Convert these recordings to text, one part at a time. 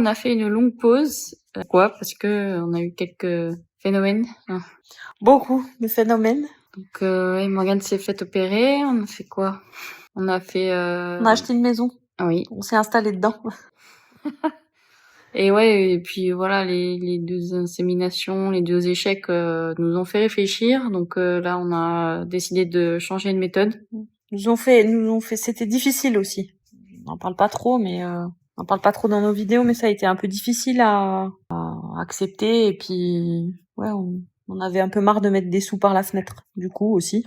On a fait une longue pause. Pourquoi? Parce que on a eu quelques phénomènes. Beaucoup de phénomènes. Donc, Morgane s'est fait opérer. On a fait quoi? On a fait... On a acheté une maison. Oui. On s'est installé dedans. Et ouais, et puis voilà, les 2 inséminations, les 2 échecs nous ont fait réfléchir. Donc là, on a décidé de changer de méthode. Nous ont fait, c'était difficile aussi. On n'en parle pas trop, mais on n'en parle pas trop dans nos vidéos, mais ça a été un peu difficile à accepter. Et puis, ouais, on avait un peu marre de mettre des sous par la fenêtre, du coup aussi.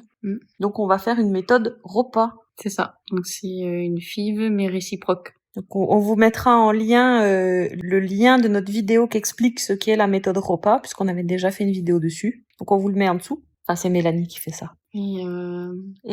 Donc on va faire une méthode repas. C'est ça. Donc c'est une FIV mais réciproque. Donc on vous mettra en lien le lien de notre vidéo qui explique ce qu'est la méthode repas, puisqu'on avait déjà fait une vidéo dessus. Donc on vous le met en dessous. Enfin, c'est Mélanie qui fait ça. Et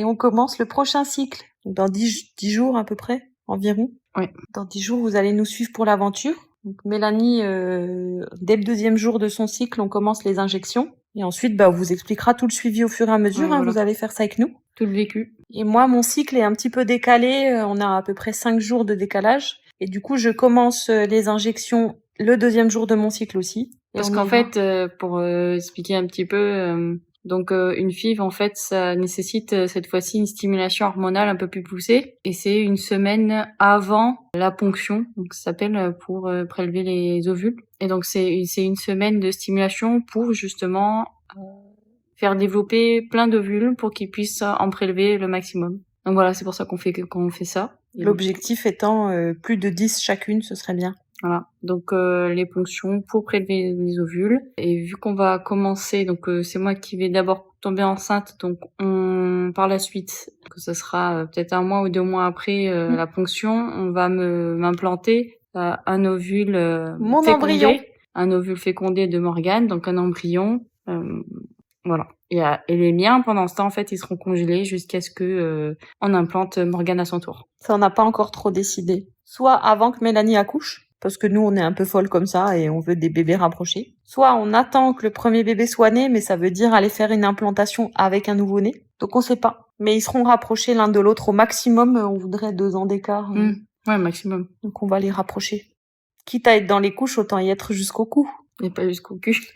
on commence le prochain cycle. Donc dans 10 jours à peu près, environ. Oui. Dans 10 jours, vous allez nous suivre pour l'aventure. Donc Mélanie, dès le 2e jour de son cycle, on commence les injections. Et ensuite, on vous expliquera tout le suivi au fur et à mesure. Voilà. Vous allez faire ça avec nous. Tout le vécu. Et moi, mon cycle est un petit peu décalé. On a à peu près 5 jours de décalage. Et du coup, je commence les injections le 2e jour de mon cycle aussi. Parce qu'en fait, pour expliquer un petit peu, donc une FIV, en fait, ça nécessite cette fois-ci une stimulation hormonale un peu plus poussée. Et c'est une semaine avant la ponction, donc ça s'appelle pour prélever les ovules. Et donc c'est une semaine de stimulation pour justement faire développer plein d'ovules pour qu'ils puissent en prélever le maximum. Donc voilà, c'est pour ça qu'on fait ça. L'objectif étant plus de 10 chacune, ce serait bien. Voilà, donc les ponctions pour prélever les ovules. Et vu qu'on va commencer, donc c'est moi qui vais d'abord tomber enceinte, donc par la suite, que ce sera peut-être 1 mois ou 2 mois après la ponction, on va m'implanter un ovule Mon fécondé, embryon. Un ovule fécondé de Morgane, donc un embryon. Voilà. Et les miens, pendant ce temps, en fait, ils seront congelés jusqu'à ce que on implante Morgane à son tour. Ça, on n'a pas encore trop décidé. Soit avant que Mélanie accouche, parce que nous, on est un peu folles comme ça et on veut des bébés rapprochés. Soit on attend que le premier bébé soit né, mais ça veut dire aller faire une implantation avec un nouveau-né. Donc on sait pas. Mais ils seront rapprochés l'un de l'autre au maximum. On voudrait 2 ans d'écart. Ouais, maximum. Donc on va les rapprocher. Quitte à être dans les couches, autant y être jusqu'au cou. Et pas jusqu'au cul.